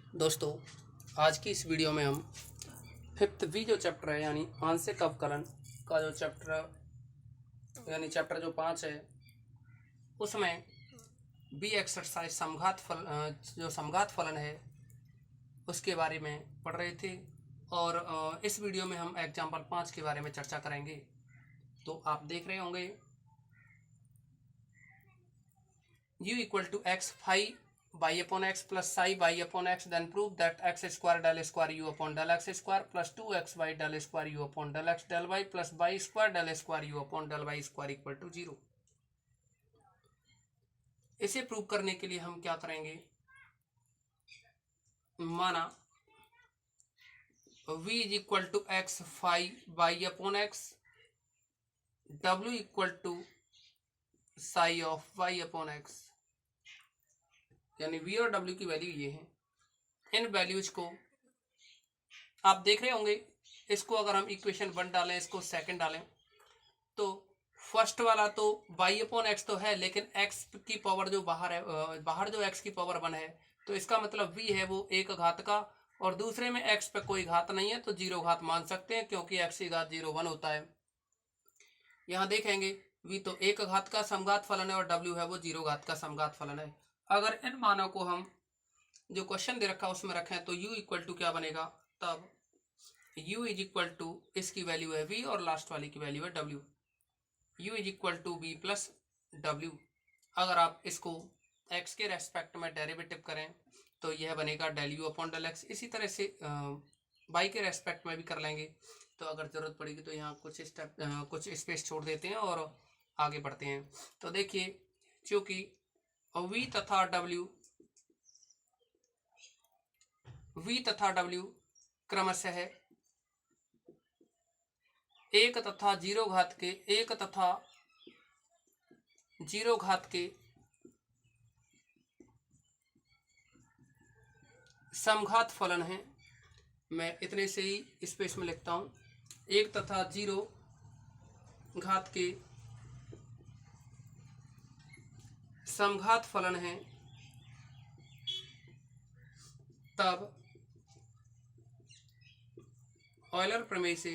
दोस्तों, आज की इस वीडियो में हम फिफ्थ वी जो चैप्टर है यानी आंशिक अवकलन का जो चैप्टर जो 5 है उसमें बी एक्सरसाइज जो समघात फलन है उसके बारे में पढ़ रहे थे और इस वीडियो में हम एग्जाम्पल 5 के बारे में चर्चा करेंगे। तो आप देख रहे होंगे u equal to x five by upon x plus psi by upon x, then prove that x square del square you upon del x square plus 2x by del square you upon del x del y plus by square del square you upon del Y square equal to 0। इसे prove करने के लिए हम क्या करेंगे, माना v is equal to x five by upon x, w equal to psi of y upon x, यानी v और w की वैल्यू ये है। इन वैल्यूज को आप देख रहे होंगे, इसको अगर हम इक्वेशन 1 डालें, इसको सेकंड डालें, तो फर्स्ट वाला तो y अपॉन एक्स तो है, लेकिन x की पावर जो बाहर है, बाहर जो x की पावर 1 है, तो इसका मतलब v है वो एक घात का, और दूसरे में x पे कोई घात नहीं है तो 0 घात मान सकते हैं, क्योंकि x की घात 0 1 होता है। यहाँ देखेंगे v तो एक घात का समघात फलन है और w है वो 0 घात का समघात फलन है। अगर इन मानों को हम जो क्वेश्चन दे रखा उसमें रखें तो u इक्वल टू क्या बनेगा, तब u इज इक्वल टू, इसकी वैल्यू है v और लास्ट वाली की वैल्यू है w, u is equal to v plus w। अगर आप इसको x के रेस्पेक्ट में डेरिवेटिव करें तो यह बनेगा del you upon del x. इसी तरह से y के रेस्पेक्ट में भी कर लेंगे, तो अगर ज़रूरत पड़ेगी तो यहाँ कुछ स्पेस छोड़ देते हैं और आगे बढ़ते हैं। तो देखिए, चूँकि v तथा w क्रमशः है एक तथा 0 घात के समघात फलन है। मैं इतने से ही स्पेस में लिखता हूँ, 1 तथा 0 घात के समघात फलन है, तब ऑयलर प्रमेय से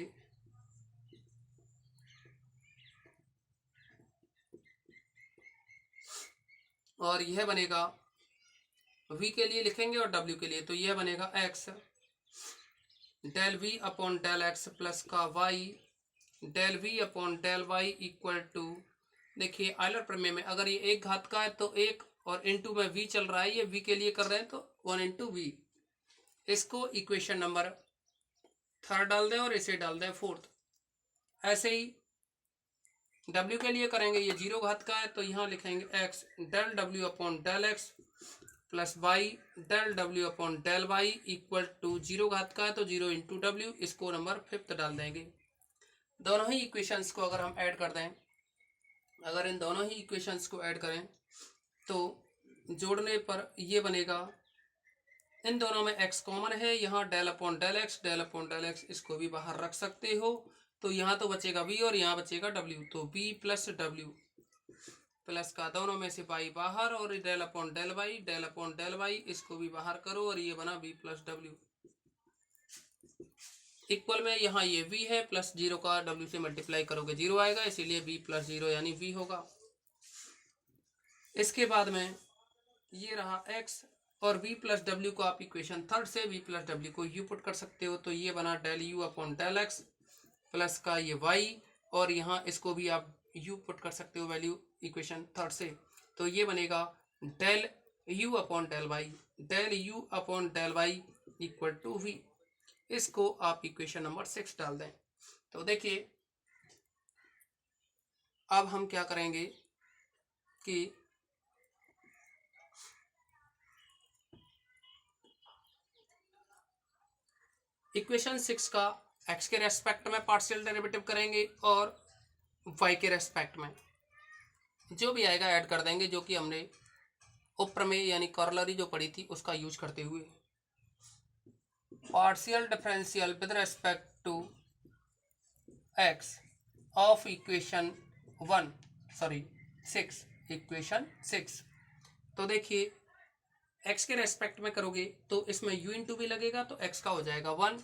और यह बनेगा, v के लिए लिखेंगे और w के लिए, तो यह बनेगा x del v upon del x plus का y del v upon del y equal to, देखिए ऑयलर प्रमेय में अगर ये एक घात का है तो एक, और इनटू में v चल रहा है, ये v के लिए कर रहे हैं तो 1 इंटू वी। इसको इक्वेशन नंबर 3 डाल दें और इसे डाल दें 4th। ऐसे ही w के लिए करेंगे, ये 0 घात का है तो यहाँ लिखेंगे x del w upon del x plus y del w upon del Y equal to 0 घात का है तो 0 इंटू डब्ल्यू। इसको नंबर 5th डाल देंगे। दोनों ही इक्वेशंस को अगर हम ऐड कर दें, अगर इन दोनों ही इक्वेशंस को ऐड करें तो जोड़ने पर ये बनेगा, इन दोनों में x कॉमन है, यहाँ डेल अपॉन डेल एक्स इसको भी बाहर रख सकते हो, तो यहाँ तो बचेगा v और यहाँ बचेगा w, तो v प्लस w प्लस का दोनों में से y बाहर और डेल अपॉन डेल वाई इसको भी बाहर करो और ये बना v प्लस w इक्वल में यहाँ ये v है प्लस 0 का w से मल्टीप्लाई करोगे 0 आएगा, इसीलिए v प्लस 0 यानी v होगा। इसके बाद में ये रहा x और v प्लस w को आप इक्वेशन 3rd से v प्लस w को u पुट कर सकते हो, तो ये बना del u upon del x plus का ये y, और यहाँ इसको भी आप u पुट कर सकते हो वैल्यू इक्वेशन 3rd से, तो ये बनेगा del u upon del Y equal to v। इसको आप इक्वेशन नंबर 6 डाल दें। तो देखिए, अब हम क्या करेंगे कि इक्वेशन 6 का x के रेस्पेक्ट में पार्शियल डेरिवेटिव करेंगे और y के रेस्पेक्ट में जो भी आएगा ऐड कर देंगे, जो कि हमने उपप्रमेय यानी कॉरोलरी जो पढ़ी थी उसका यूज करते हुए। Partial differential with respect to x of equation 6। तो देखिए, एक्स के रेस्पेक्ट में करोगे तो इसमें यू इंटू भी लगेगा तो एक्स का हो जाएगा 1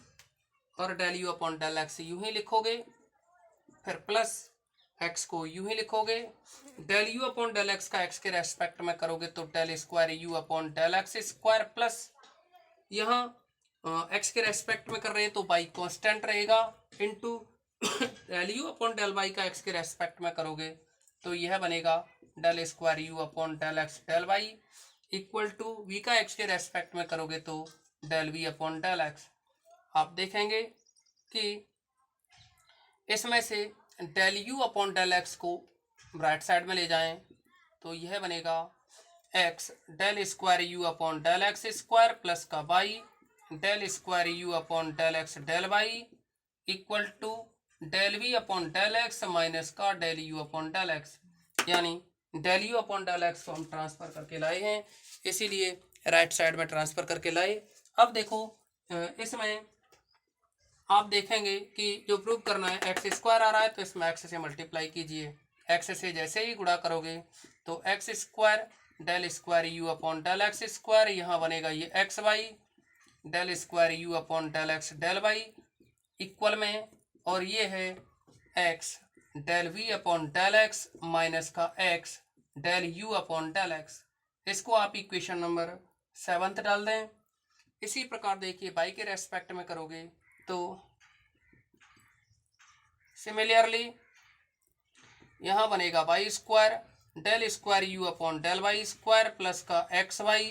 और del you upon del x यूं ही लिखोगे, फिर प्लस एक्स को यूं ही लिखोगे, del you upon del x का एक्स के रेस्पेक्ट में करोगे तो del square you upon del x square plus यहाँ एक्स के रेस्पेक्ट में कर रहे हैं तो बाई कांस्टेंट रहेगा into del you upon del y का एक्स के रेस्पेक्ट में करोगे तो यह बनेगा del square you upon del x del Y equal to v का एक्स के रेस्पेक्ट में करोगे तो del we upon del X. आप देखेंगे कि इसमें से del you upon del X को राइट साइड में ले जाएं तो यह बनेगा X del square you upon del x square plus का Y del square you upon del x del Y equal to del we upon del X minus का del you upon del X, यानी del you upon del X को हम transfer करके लाए हैं इसीलिए right side में ट्रांसफर करके लाए। अब देखो इसमें आप देखेंगे कि जो प्रूव करना है एक्स स्क्वायर आ रहा है तो इसमें एक्स से मल्टीप्लाई कीजिए, एक्स से जैसे ही गुणा करोगे तो X square del square you upon del x square यहाँ बनेगा ये X Y del square you upon del x del Y equal में, और ये है X del we upon del X minus का x del you upon del X. इसको आप इक्वेशन नंबर 7 डाल दें। इसी प्रकार देखिए बाई के रेस्पेक्ट में करोगे तो सिमिलरली यहाँ बनेगा Y square del square you upon del Y square plus का X Y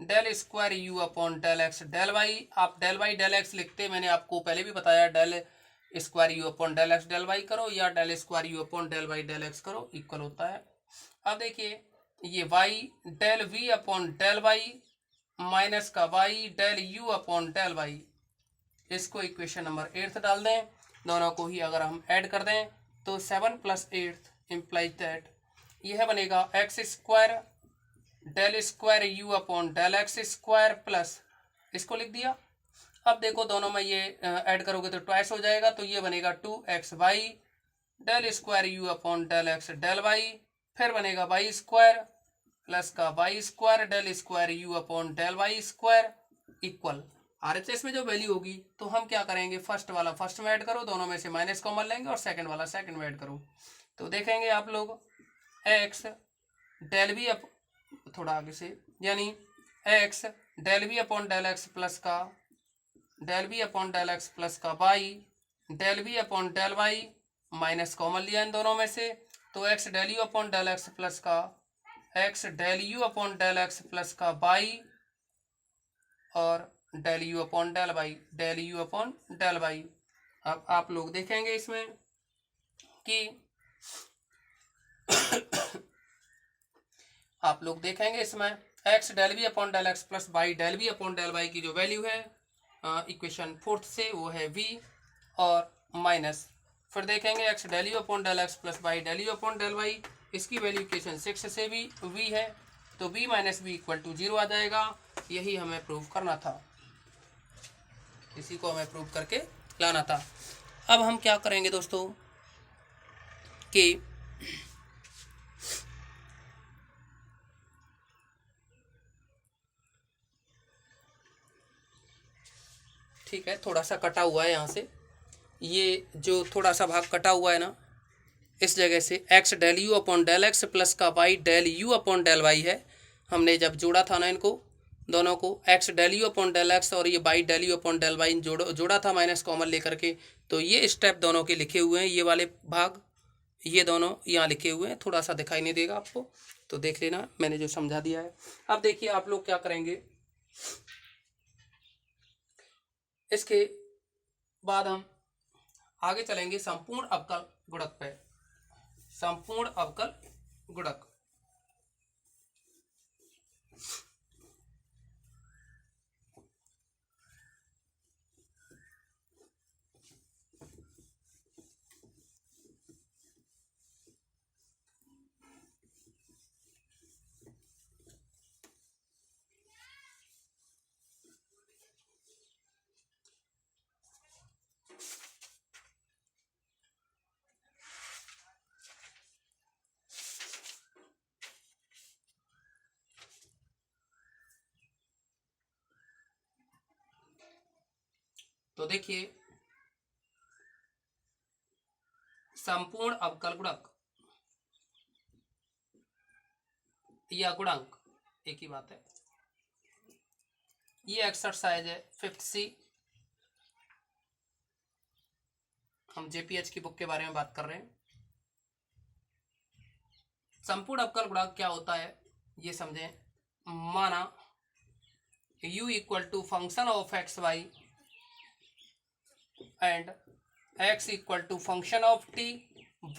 del square you upon del x del Y. आप डेल वाई डेल एक्स लिखते मैंने आपको पहले भी बताया, del square you upon del x del Y करो या del square you upon del Y del X करो, इक्वल होता है। अब देखिए ये Y del we upon del Y minus का Y del you upon del y, इसको इक्वेशन नंबर 8 डाल दें। दोनों को ही अगर हम ऐड कर दें तो 7 + 8 इम्प्लाइज दैट यह बनेगा x square del square you upon del x square plus इसको लिख दिया। अब देखो दोनों में ये ऐड करोगे तो ट्वाइस हो जाएगा तो ये बनेगा 2x y del square you upon del x del y, फिर बनेगा वाई स्क्वायर प्लस का y square del square you upon del Y square equal RHS में जो वैल्यू होगी तो हम क्या करेंगे, फर्स्ट वाला फर्स्ट में ऐड करो, दोनों में से माइनस कॉमन लेंगे और सेकंड वाला सेकंड में ऐड करो तो देखेंगे आप लोग एक्स डेल वी अप थोड़ा आगे से, यानी x del we upon del x plus का del we upon del x plus का Y del we upon del Y minus common लिया इन दोनों में से तो x del you upon del x plus का x del you upon del x plus का वाई और del you upon del Y del you upon del y. अब आप लोग देखेंगे इसमें कि आप लोग देखेंगे इसमें x del we upon del x plus y del we upon del y की जो वैल्यू है इक्वेशन 4 से वो है v और माइनस, फिर देखेंगे x del you upon del x plus y del you upon del y, इसकी वैल्यू इक्वेशन 6 से भी v है तो v minus v equal to 0 आ जाएगा। यही हमें प्रूव करना था, इसी को हमें प्रूव करके लाना था। अब हम क्या करेंगे दोस्तों कि ठीक है थोड़ा सा कटा हुआ है यहाँ से, ये जो थोड़ा सा भाग कटा हुआ है ना इस जगह से x del you upon del x plus का Y del you upon del y है, हमने जब जोड़ा था ना इनको दोनों को x del you upon del x और ये Y del you upon del y जोड़ा था माइनस कॉमन लेकर के, तो ये स्टेप दोनों के लिखे हुए हैं, ये वाले भाग ये दोनों यहाँ लिखे हुए हैं, थोड़ा सा दिखाई नहीं देगा आपको तो देख लेना मैंने जो समझा दिया है। अब देखिए आप लोग क्या करेंगे, इसके बाद हम आगे चलेंगे संपूर्ण अवकल गुणक पे। संपूर्ण अवकल गुणक तो देखिए संपूर्ण अवकल गुणक या गुणांक एक ही बात है। ये एक्सरसाइज है 5th C। हम JPH की बुक के बारे में बात कर रहे हैं। संपूर्ण अवकल गुणांक क्या होता है ये समझें। माना u equal to function of x y and x equal to function of t,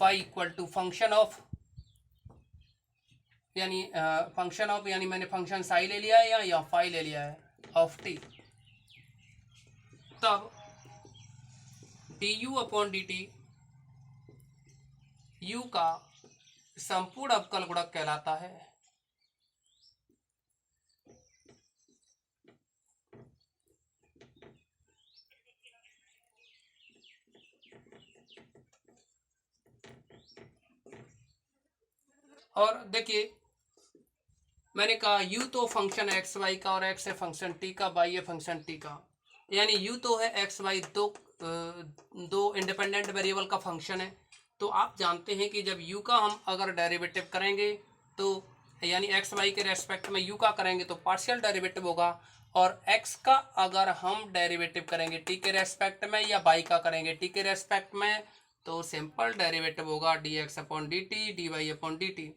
y equal to function of यानी फंक्शन ऑफ यानी मैंने फंक्शन साई ले लिया है या फाई ले लिया है ऑफ t। तब du अपॉन dt u का संपूर्ण अवकल गुणक कहलाता है। और देखिए मैंने कहा u तो फंक्शन एक्स वाई का और x है फंक्शन t का, y है फंक्शन t का, यानी u तो है एक्स वाई दो इंडिपेंडेंट वेरिएबल का फंक्शन है। तो आप जानते हैं कि जब u का हम अगर डेरिवेटिव करेंगे तो यानी एक्स वाई के रेस्पेक्ट में u का करेंगे तो पार्शियल डेरिवेटिव होगा, और x का अगर हम डेरिवेटिव करेंगे t के रेस्पेक्ट में या y का करेंगे t के रेस्पेक्ट में तो सिंपल डेरिवेटिव होगा dx upon dt dy upon dt।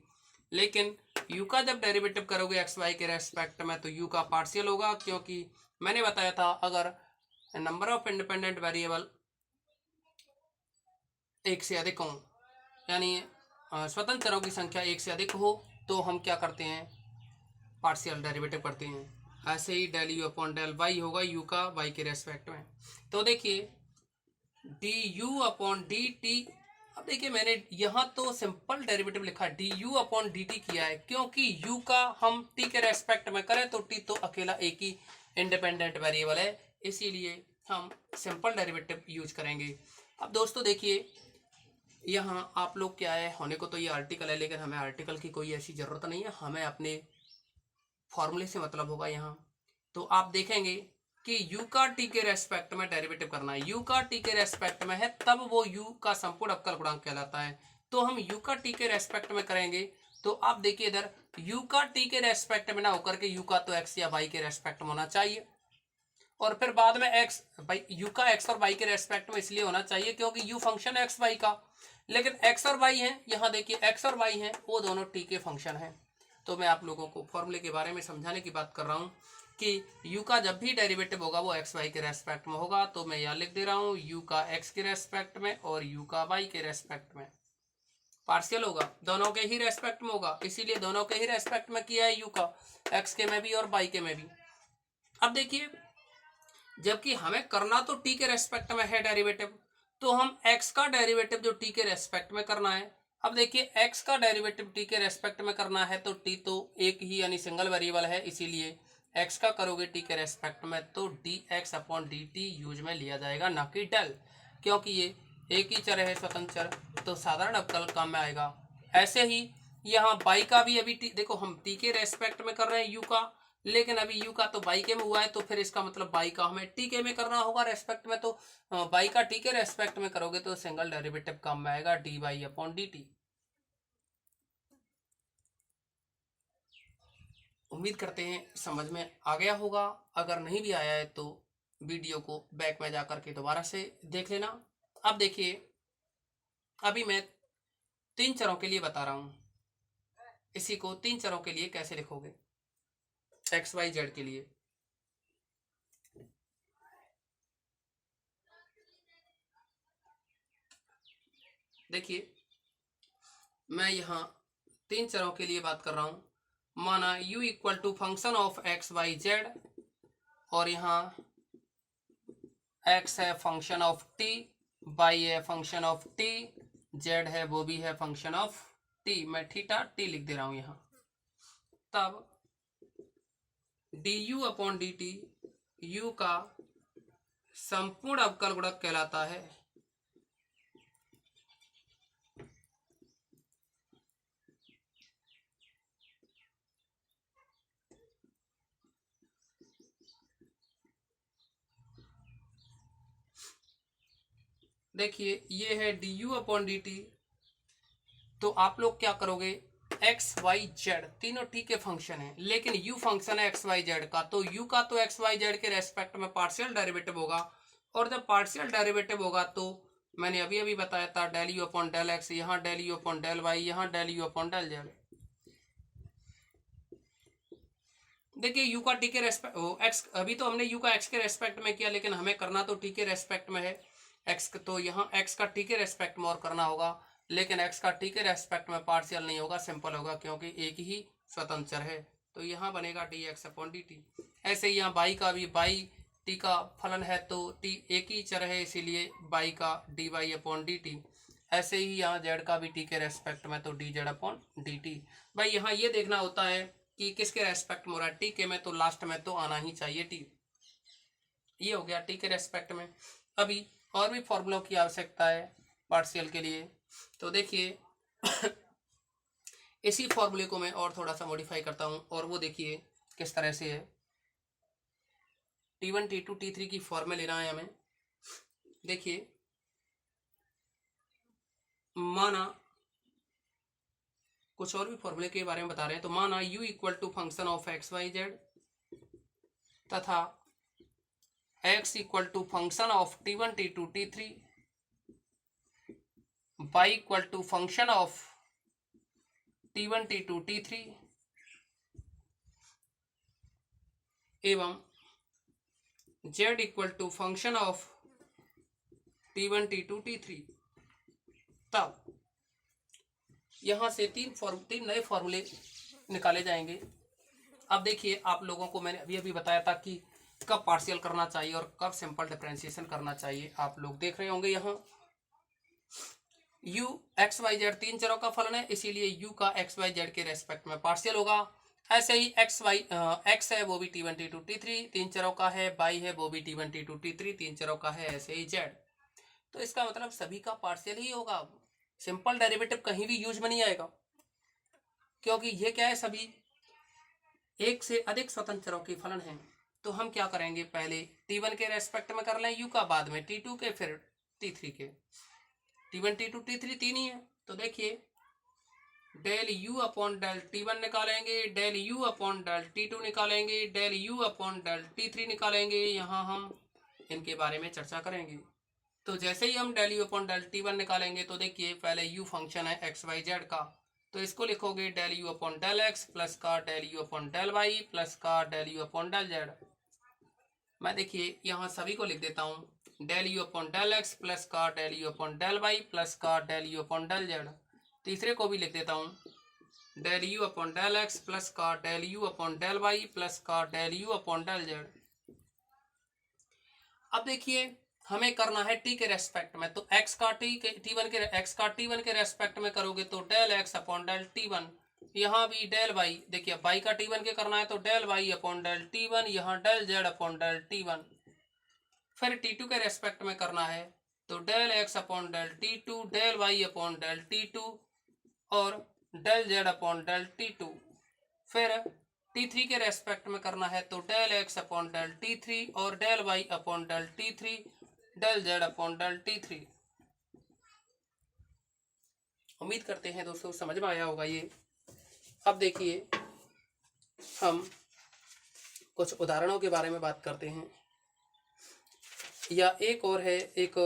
लेकिन u का जब डेरिवेटिव करोगे एक्स वाई के रेस्पेक्ट में तो u का पार्शियल होगा, क्योंकि मैंने बताया था अगर नंबर ऑफ इंडिपेंडेंट वेरिएबल एक से अधिक हो यानी स्वतंत्र चरों की संख्या एक से अधिक हो तो हम क्या करते हैं, पार्शियल डेरिवेटिव करते हैं। ऐसे ही del you upon del y होगा u का y के रेस्पेक्ट में। तो देखिए d u upon d t, अब देखिए मैंने यहाँ तो सिंपल डेरिवेटिव लिखा d u upon d t किया है, क्योंकि u का हम t के रेस्पेक्ट में करें तो t तो अकेला एक ही इंडिपेंडेंट वेरिएबल है, इसीलिए हम सिंपल डेरिवेटिव यूज करेंगे। अब दोस्तों देखिए यहाँ आप लोग क्या है, होने को तो ये आर्टिकल है लेकिन हमें आर्टिकल की कोई ऐसी ज़रूरत नहीं है, हमें अपने फॉर्मूले से मतलब होगा यहाँ। तो आप देखेंगे कि u का t के रेस्पेक्ट में डेरिवेटिव करना है, u का t के रेस्पेक्ट में है तब वो u का संपूर्ण अवकल गुणांक कहलाता है। तो हम u का t के रेस्पेक्ट में करेंगे तो आप देखिए इधर u का t के रेस्पेक्ट में ना होकर के u का तो x या y के रेस्पेक्ट में होना चाहिए, और फिर बाद में x u का x और y के रेस्पेक्ट में इसलिए होना चाहिए क्योंकि u फंक्शन है x y का, लेकिन x और y है, यहाँ देखिए x और y है वो दोनों t के फंक्शन हैं। तो मैं आप लोगों को फॉर्मूले के बारे में समझाने की बात कर रहा हूँ कि u का जब भी डेरिवेटिव होगा वो एक्स वाई के रेस्पेक्ट में होगा। तो मैं यहाँ लिख दे रहा हूँ u का x के रेस्पेक्ट में और u का y के रेस्पेक्ट में पार्शियल होगा, दोनों के ही रेस्पेक्ट में होगा, इसीलिए दोनों के ही रेस्पेक्ट में किया है u का, x के में भी और y के में भी। अब देखिए जबकि हमें करना तो t के रेस्पेक्ट में है डेरिवेटिव, तो हम x का डेरिवेटिव जो t के रेस्पेक्ट में करना है। अब देखिए x का डेरिवेटिव t के रेस्पेक्ट में करना है तो t तो एक ही यानी सिंगल वेरिएबल है, इसीलिए x का करोगे t के रेस्पेक्ट में तो dx अपॉन dt यूज में लिया जाएगा, ना कि डेल, क्योंकि ये एक ही चर है स्वतंत्र चर, तो साधारण अवकल काम में आएगा। ऐसे ही यहाँ y का भी अभी देखो हम t के रेस्पेक्ट में कर रहे हैं u का, लेकिन अभी u का तो y के में हुआ है तो फिर इसका मतलब y का हमें t के में करना होगा रेस्पेक्ट में, तो y का t के रेस्पेक्ट में करोगे तो सिंगल डेरिवेटिव काम में आएगा dy अपॉन dt। उम्मीद करते हैं समझ में आ गया होगा, अगर नहीं भी आया है तो वीडियो को बैक में जाकर के दोबारा से देख लेना। अब देखिए अभी मैं 3 चरों के लिए बता रहा हूँ, इसी को 3 चरों के लिए कैसे लिखोगे एक्स वाई जेड के लिए। देखिए मैं यहाँ 3 चरों के लिए बात कर रहा हूँ। माना u equal to function of x y z, और यहाँ x है फंक्शन ऑफ t, y है फंक्शन ऑफ t, z है वो भी है फंक्शन ऑफ t, मैं थीटा t लिख दे रहा हूँ यहाँ। तब du अपॉन dt u का संपूर्ण अवकल गुणक कहलाता है। देखिए ये है d u upon d t. तो आप लोग क्या करोगे, एक्स वाई जेड तीनों टी के फंक्शन है, लेकिन यू फंक्शन है एक्स वाई जेड का, तो यू का तो एक्स वाई जेड के रेस्पेक्ट में पार्शियल डेरिवेटिव होगा, और जब पार्शियल डेरिवेटिव होगा तो मैंने अभी अभी बताया था del you upon del x, यहाँ del you upon del y, यहाँ del you upon del z. देखिए यू का टी के रेस्पेक्ट एक्स, अभी तो हमने यू का एक्स के रेस्पेक्ट में किया, लेकिन हमें करना तो टी के रेस्पेक्ट में है एक्स, तो यहाँ एक्स का टी के रेस्पेक्ट में और करना होगा, लेकिन एक्स का टी के रेस्पेक्ट में पार्शियल नहीं होगा, सिंपल होगा, क्योंकि एक ही स्वतंत्र है। तो यहाँ बनेगा D x upon d t. ऐसे ही यहाँ बाई का भी, बाई टी का फलन है तो टी एक ही चर है, इसीलिए बाई का d y upon d t. ऐसे ही यहाँ जेड का भी टी के रेस्पेक्ट में तो D Z upon d T. भाई यहाँ ये देखना होता है कि किसके रेस्पेक्ट में हो रहा है, टी के में, तो लास्ट में तो आना ही चाहिए टी। ये हो गया टी के रेस्पेक्ट में। अभी और भी फॉर्मूलों की आवश्यकता है पार्शियल के लिए, तो देखिए इसी फॉर्मूले को मैं और थोड़ा सा मॉडिफाई करता हूँ, और वो देखिए किस तरह से है। T1 T2 T3 की फॉर्मूला लेना है हमें। देखिए माना कुछ और भी फॉर्मूले के बारे में बता रहे हैं, तो माना u equal to function of x y z तथा x equal to function of T1 T2 T3, y equal to function of T1 T2 T3 एवं z equal to function of T1 T2 T3। तब यहां से तीन नए फॉर्मूले निकाले जाएंगे। अब देखिए आप लोगों को मैंने अभी अभी बताया था कि कब पार्शियल करना चाहिए और कब सिंपल डिफरेंशिएशन करना चाहिए, आप लोग देख रहे होंगे। यहाँ u एक्स वाई जेड तीन चरों का फलन है, इसीलिए u का एक्स वाई जेड के रेस्पेक्ट में पार्शियल होगा। ऐसे ही एक्स है वो भी T1 T2 T3 तीन चरों का है, y है वो भी T1 T2 T3 तीन चरों का है, ऐसे ही z। तो इसका मतलब सभी का पार्शियल ही होगा, सिंपल डेरिवेटिव कहीं भी यूज में नहीं आएगा, क्योंकि ये क्या है, सभी एक से अधिक स्वतंत्र चरों के फलन हैं। तो हम क्या करेंगे, पहले T1 के रेस्पेक्ट में कर लें u का, बाद में T2 के, फिर T3 के। T1 T2 T3 तीन ही है, तो देखिए del u upon del T1 निकालेंगे, del u upon del T2 निकालेंगे, del u upon del T3 निकालेंगे। यहाँ हम इनके बारे में चर्चा करेंगे। तो जैसे ही हम del u upon del T1 निकालेंगे, तो देखिए पहले u फंक्शन है एक्स वाई जेड का, तो इसको लिखोगे del u upon del x plus का del u upon del y plus का del u upon del z. मैं देखिए यहाँ सभी को लिख देता हूँ, del you upon del x plus का del you upon del y plus का del you upon del z. तीसरे को भी लिख देता हूँ, del you upon del x plus का del you upon del y plus का del you upon del z. अब देखिए हमें करना है टी के रेस्पेक्ट में, तो एक्स का टी वन के रेस्पेक्ट में करोगे तो del x upon del T1, यहाँ भी डेल वाई, देखिए वाई का T1 के करना है तो del y upon del T1, यहाँ del z upon del T1। फिर T2 के रेस्पेक्ट में करना है तो del x upon del T2, del y upon del T2 और del z upon del T2। फिर T3 के रेस्पेक्ट में करना है तो del x upon del T3 और del y upon del T3, del z upon del T3। उम्मीद करते हैं दोस्तों समझ में आया होगा ये। अब देखिए हम कुछ उदाहरणों के बारे में बात करते हैं, या एक और है, एक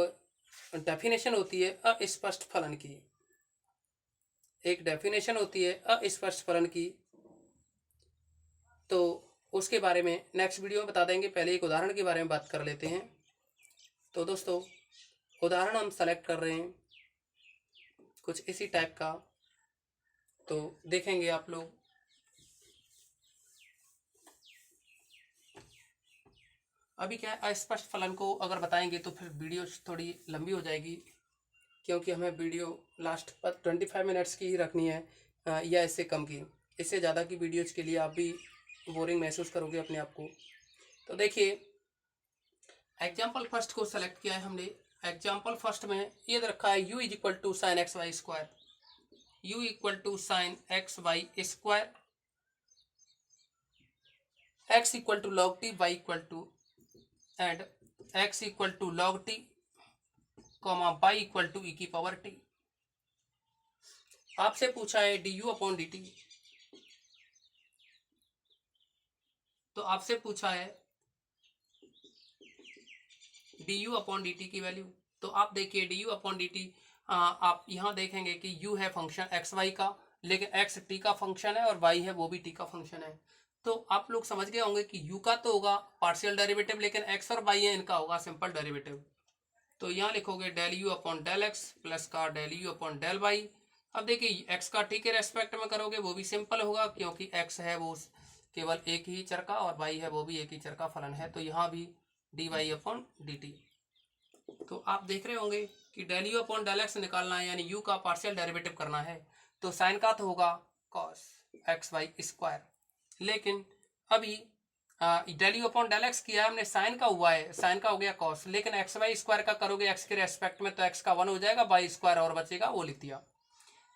डेफिनेशन होती है अस्पष्ट फलन की, एक डेफिनेशन होती है अस्पष्ट फलन की, तो उसके बारे में नेक्स्ट वीडियो में बता देंगे। पहले एक उदाहरण के बारे में बात कर लेते हैं। तो दोस्तों उदाहरण हम सेलेक्ट कर रहे हैं कुछ इसी टाइप का, तो देखेंगे आप लोग। अभी क्या है, अस्पष्ट फलन को अगर बताएंगे तो फिर वीडियो थोड़ी लंबी हो जाएगी, क्योंकि हमें वीडियो लास्ट पर 25 मिनट्स की ही रखनी है, या इससे कम की। इससे ज़्यादा की वीडियोज़ के लिए आप भी बोरिंग महसूस करोगे अपने आप को। तो देखिए एग्जाम्पल फर्स्ट को सेलेक्ट किया है हमने। एग्जाम्पल फर्स्ट में ये रखा है u is equal to sine x y square, u equal to sine x y square, x equal to log t, y equal to and x equal to log t, comma by equal to e की power t. आपसे पूछा है d u upon d t, तो आपसे पूछा है d u upon d t की value. तो आप देखिए d u upon d t, आप यहाँ देखेंगे कि u है फंक्शन एक्स वाई का, लेकिन x t का फंक्शन है और y है वो भी t का फंक्शन है। तो आप लोग समझ गए होंगे कि u का तो होगा पार्शियल डेरिवेटिव, लेकिन x और y है इनका होगा सिंपल डेरिवेटिव। तो यहाँ लिखोगे del you upon del x plus का del you upon del y. अब देखिए x का t के रेस्पेक्ट में करोगे वो भी सिंपल होगा, क्योंकि x है वो केवल एक ही चर का और y है वो भी एक ही चर का फलन है, तो यहाँ भी d y upon d t. तो आप देख रहे होंगे कि del you upon del x निकालना है, यानी u का पार्शियल डेरिवेटिव करना है, तो साइन का तो होगा कॉस एक्स वाई स्क्वायर। लेकिन अभी del you upon del x किया है हमने, साइन का हुआ है, साइन का हो गया कॉस, लेकिन एक्स वाई स्क्वायर का करोगे एक्स के रेस्पेक्ट में तो एक्स का 1 हो जाएगा, वाई स्क्वायर और बचेगा वो लिख दिया।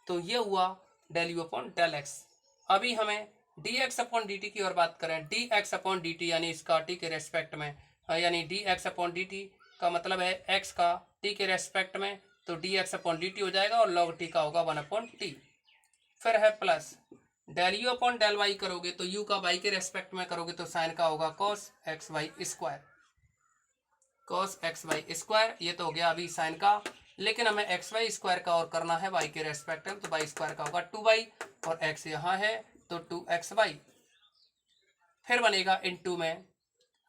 तो ये हुआ del you upon del x. अभी हमें d x upon d t की ओर बात करें, d x upon d t यानी इसका टी के रेस्पेक्ट में, यानी d x upon d t का मतलब है x का t के रेस्पेक्ट में, तो D x upon d T हो जाएगा और log t का होगा 1 अपॉन टी। फिर है plus del you upon del y करोगे तो u का y के रेस्पेक्ट में करोगे तो साइन का होगा cos x y square, cos x y square. ये तो हो गया अभी साइन का, लेकिन हमें एक्स वाई स्क्वायर का और करना है y के रेस्पेक्ट में, तो वाई स्क्वायर का होगा 2y और x यहाँ है तो 2xy। फिर बनेगा इनटू में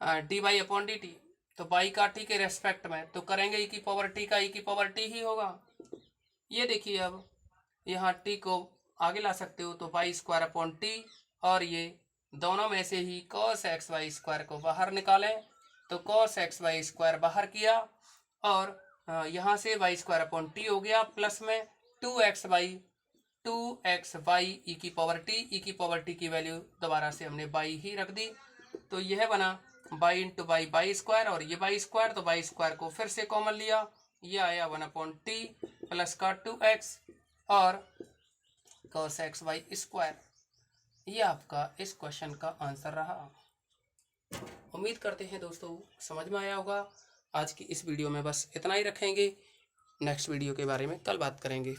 d y upon d t, तो y का t के रेस्पेक्ट में तो करेंगे e की पावर t का e की पावर t ही होगा। ये देखिए अब यहाँ t को आगे ला सकते हो तो वाई स्क्वायर अपॉन टी, और ये दोनों में से ही cos एक्स वाई स्क्वायर को बाहर निकालें, तो cos एक्स वाई स्क्वायर बाहर किया और यहाँ से वाई स्क्वायर अपॉन टी हो गया, प्लस में 2xy ई की पावर टी की वैल्यू दोबारा से हमने बाई ही रख दी, तो यह बना by into by by square, और ये बाई स्क्वायर तो बाई स्क्वायर को फिर से कॉमन लिया, ये आया 1 अपॉन टी प्लस का 2x और cos एक्स वाई स्क्वायर। ये आपका इस क्वेश्चन का आंसर रहा। उम्मीद करते हैं दोस्तों समझ में आया होगा। आज की इस वीडियो में बस इतना ही रखेंगे, नेक्स्ट वीडियो के बारे में कल बात करेंगे।